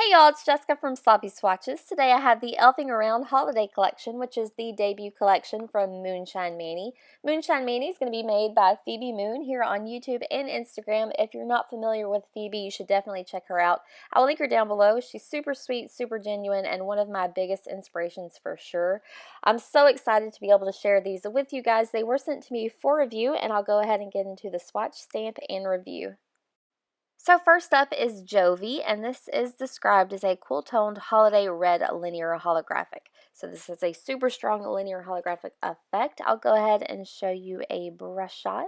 Hey y'all, it's Jessica from Sloppy Swatches. Today I have the Elfing Around Holiday Collection, which is the debut collection from Moonshine Manny. Moonshine Manny is going to be made by Phoebe Moon here on YouTube and Instagram. If you're not familiar with Phoebe, you should definitely check her out. I'll link her down below. She's super sweet, super genuine, and one of my biggest inspirations for sure. I'm so excited to be able to share these with you guys. They were sent to me for review, and I'll go ahead and get into the swatch, stamp, and review. So first up is Jovi, and this is described as a cool-toned holiday red linear holographic. So this is a super strong linear holographic effect. I'll go ahead and show you a brush shot.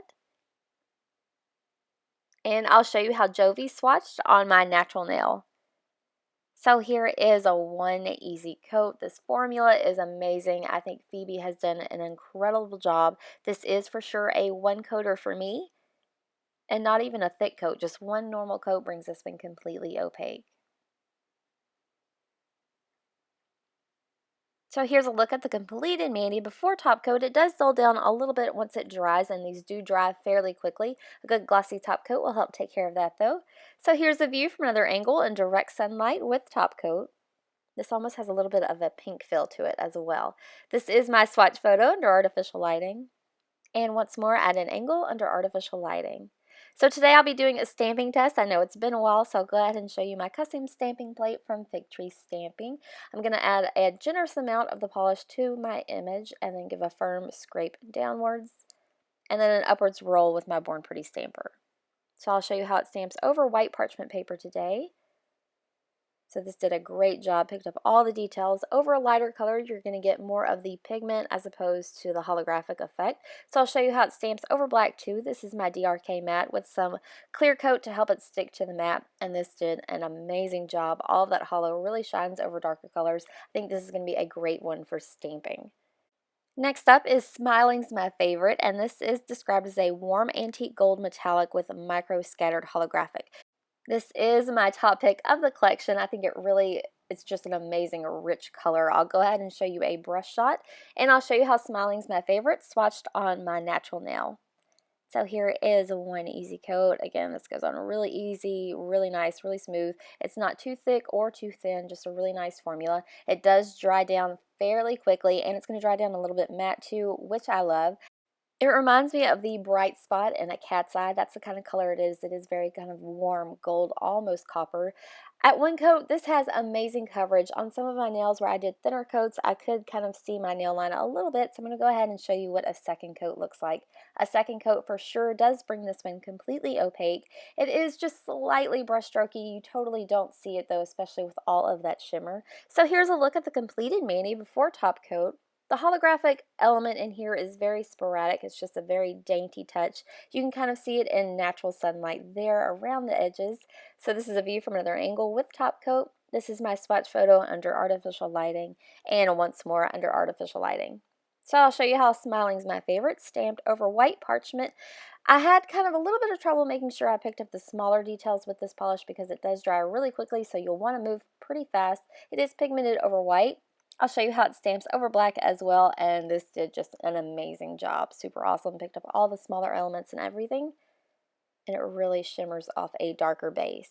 And I'll show you how Jovi swatched on my natural nail. So here is a one easy coat. This formula is amazing. I think Phoebe has done an incredible job. This is for sure a one coater for me. And not even a thick coat, just one normal coat brings this one completely opaque. So here's a look at the completed mani before top coat. It does dull down a little bit once it dries, and these do dry fairly quickly. A good glossy top coat will help take care of that though. So here's a view from another angle in direct sunlight with top coat. This almost has a little bit of a pink feel to it as well. This is my swatch photo under artificial lighting. And once more at an angle under artificial lighting. So today I'll be doing a stamping test. I know it's been a while, so I'll go ahead and show you my custom stamping plate from Fig Tree Stamping. I'm going to add a generous amount of the polish to my image and then give a firm scrape downwards and then an upwards roll with my Born Pretty stamper. So I'll show you how it stamps over white parchment paper today. So this did a great job, picked up all the details. Over a lighter color, you're going to get more of the pigment as opposed to the holographic effect. So I'll show you how it stamps over black too. This is my DRK matte with some clear coat to help it stick to the matte, and this did an amazing job. All of that holo really shines over darker colors. I think this is going to be a great one for stamping. Next up is Smiling's my favorite, and this is described as a warm antique gold metallic with micro scattered holographic. This is my top pick of the collection. I think it's just an amazing rich color. I'll go ahead and show you a brush shot, and I'll show you how Smiling's my favorite swatched on my natural nail. So here is one easy coat. Again, this goes on really easy, really nice, really smooth. It's not too thick or too thin, just a really nice formula. It does dry down fairly quickly, and it's going to dry down a little bit matte too, which I love. It reminds me of the bright spot in a cat's eye. That's the kind of color it is. It is very kind of warm gold, almost copper. At one coat, this has amazing coverage. On some of my nails where I did thinner coats, I could kind of see my nail line a little bit, so I'm going to go ahead and show you what a second coat looks like. A second coat for sure does bring this one completely opaque. It is just slightly brush strokey. You totally don't see it though, especially with all of that shimmer. So here's a look at the completed mani before top coat. The holographic element in here is very sporadic. It's just a very dainty touch. You can kind of see it in natural sunlight there around the edges. So this is a view from another angle with top coat. This is my swatch photo under artificial lighting, and once more under artificial lighting. So I'll show you how Smiling's my favorite, stamped over white parchment. I had kind of a little bit of trouble making sure I picked up the smaller details with this polish because it does dry really quickly, so you'll want to move pretty fast. It is pigmented over white. I'll show you how it stamps over black as well, and this did just an amazing job. Super awesome. Picked up all the smaller elements and everything, and it really shimmers off a darker base.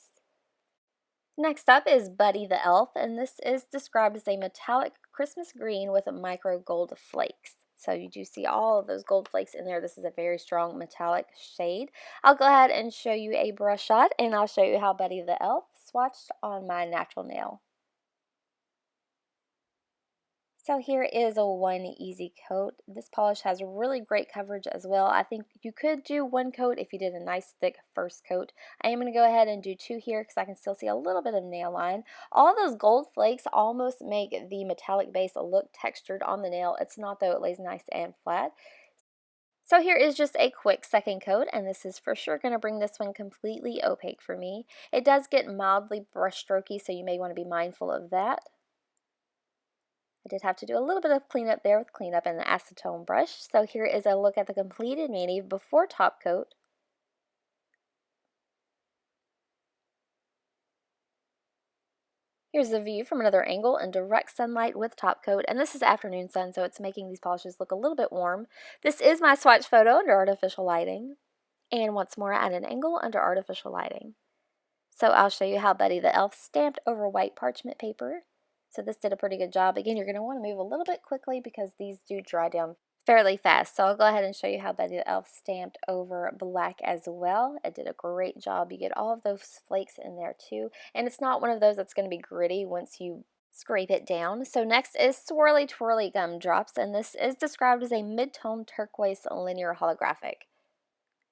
Next up is Buddy the Elf, and this is described as a metallic Christmas green with micro gold flakes. So you do see all of those gold flakes in there. This is a very strong metallic shade. I'll go ahead and show you a brush shot, and I'll show you how Buddy the Elf swatched on my natural nail. So here is a one easy coat. This polish has really great coverage as well. I think you could do one coat if you did a nice thick first coat. I am going to go ahead and do two here because I can still see a little bit of nail line. All of those gold flakes almost make the metallic base look textured on the nail. It's not though, it lays nice and flat. So here is just a quick second coat, and this is for sure going to bring this one completely opaque for me. It does get mildly brush strokey, so you may want to be mindful of that. I did have to do a little bit of cleanup there with cleanup and an acetone brush. So here is a look at the completed mani before top coat. Here's the view from another angle in direct sunlight with top coat, and this is afternoon sun, so it's making these polishes look a little bit warm. This is my swatch photo under artificial lighting, and once more at an angle under artificial lighting. So I'll show you how Buddy the Elf stamped over white parchment paper. So this did a pretty good job. Again, you're going to want to move a little bit quickly because these do dry down fairly fast. So I'll go ahead and show you how Buddy the Elf stamped over black as well. It did a great job. You get all of those flakes in there too. And it's not one of those that's going to be gritty once you scrape it down. So next is Swirly Twirly Gumdrops, and this is described as a mid-tone turquoise linear holographic.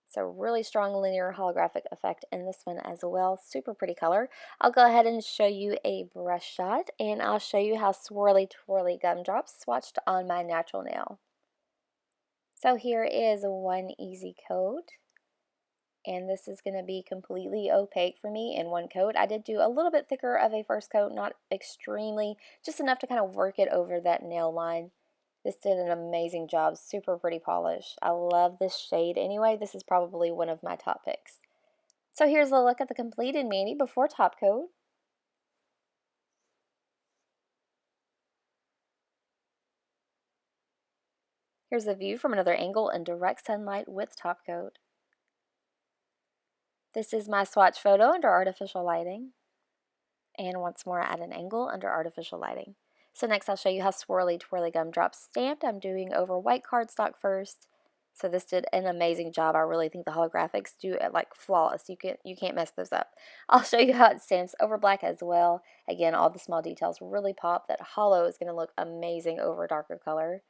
So really strong linear holographic effect in this one as well. Super pretty color. I'll go ahead and show you a brush shot, and I'll show you how Swirly Twirly Gumdrops swatched on my natural nail. So here is one easy coat, and this is going to be completely opaque for me in one coat. I did do a little bit thicker of a first coat, not extremely, just enough to kind of work it over that nail line. This did an amazing job, super pretty polish. I love this shade anyway. This is probably one of my top picks. So here's a look at the completed mani before top coat. Here's a view from another angle in direct sunlight with top coat. This is my swatch photo under artificial lighting. And once more at an angle under artificial lighting. So next I'll show you how Swirly Twirly Gumdrops stamped. I'm doing over white cardstock first. So this did an amazing job. I really think the holographics do it like flawless. You can't mess those up. I'll show you how it stamps over black as well. Again, all the small details really pop. That hollow is going to look amazing over a darker color.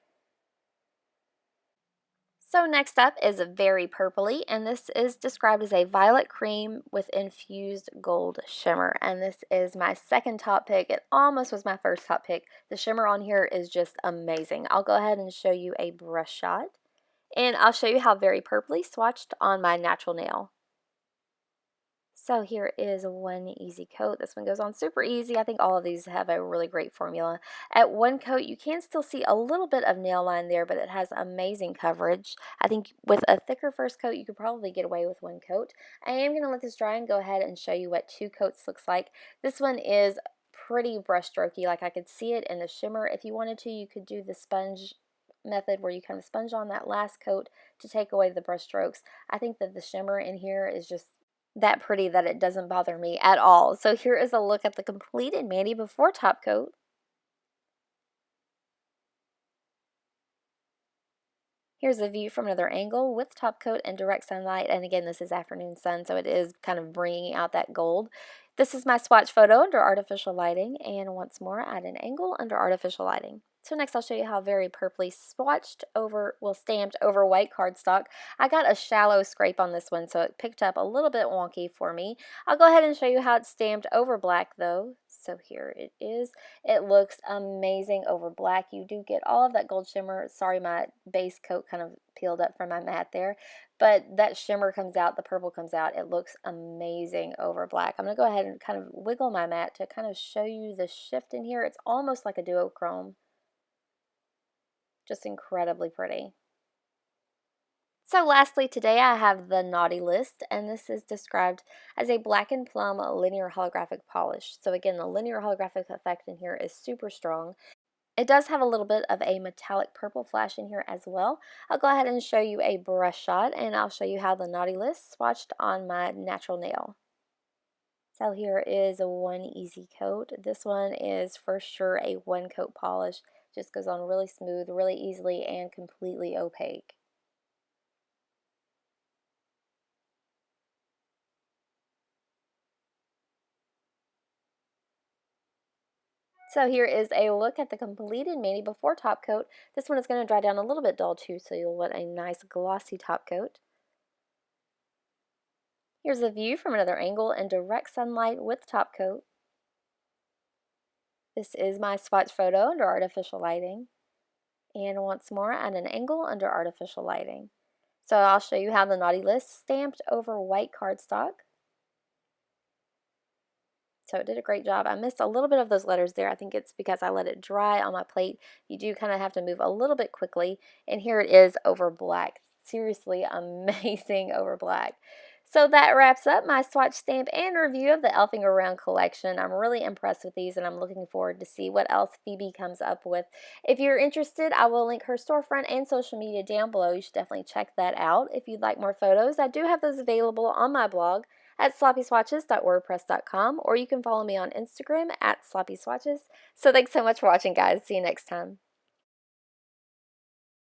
So next up is Very Purpley, and this is described as a violet cream with infused gold shimmer, and this is my second top pick. It almost was my first top pick. The shimmer on here is just amazing. I'll go ahead and show you a brush shot, and I'll show you how Very Purpley swatched on my natural nail. So here is one easy coat. This one goes on super easy. I think all of these have a really great formula. At one coat, you can still see a little bit of nail line there, but it has amazing coverage. I think with a thicker first coat, you could probably get away with one coat. I am going to let this dry and go ahead and show you what two coats looks like. This one is pretty brush strokey, like I could see it in the shimmer. If you wanted to, you could do the sponge method where you kind of sponge on that last coat to take away the brush strokes. I think that the shimmer in here is just that pretty that it doesn't bother me at all. So here is a look at the completed mani before top coat. Here's a view from another angle with top coat and direct sunlight, and again this is afternoon sun, so it is kind of bringing out that gold. This is my swatch photo under artificial lighting, and once more at an angle under artificial lighting. So next I'll show you how Very Purpley swatched over, well, stamped over white cardstock. I got a shallow scrape on this one, so it picked up a little bit wonky for me. I'll go ahead and show you how it's stamped over black though. So here it is. It looks amazing over black. You do get all of that gold shimmer. Sorry, my base coat kind of peeled up from my mat there, but that shimmer comes out, the purple comes out. It looks amazing over black. I'm going to go ahead and kind of wiggle my mat to kind of show you the shift in here. It's almost like a duochrome. Just incredibly pretty. So lastly today I have the Naughty List, and this is described as a black and plum linear holographic polish. So again, the linear holographic effect in here is super strong. It does have a little bit of a metallic purple flash in here as well. I'll go ahead and show you a brush shot, and I'll show you how the Naughty List swatched on my natural nail. So here is a one easy coat. This one is for sure a one coat polish. Just goes on really smooth, really easily, and completely opaque. So here is a look at the completed mani before top coat. This one is going to dry down a little bit dull too, so you'll want a nice glossy top coat. Here's a view from another angle in direct sunlight with top coat. This is my swatch photo under artificial lighting. And once more at an angle under artificial lighting. So I'll show you how the Naughty List stamped over white cardstock. So it did a great job. I missed a little bit of those letters there. I think it's because I let it dry on my plate. You do kind of have to move a little bit quickly. And here it is over black. Seriously amazing over black. So that wraps up my swatch stamp and review of the Elfing Around collection. I'm really impressed with these, and I'm looking forward to see what else Phoebe comes up with. If you're interested, I will link her storefront and social media down below. You should definitely check that out. If you'd like more photos, I do have those available on my blog. at sloppyswatches.wordpress.com, or you can follow me on Instagram at sloppyswatches. So thanks so much for watching, guys. See you next time.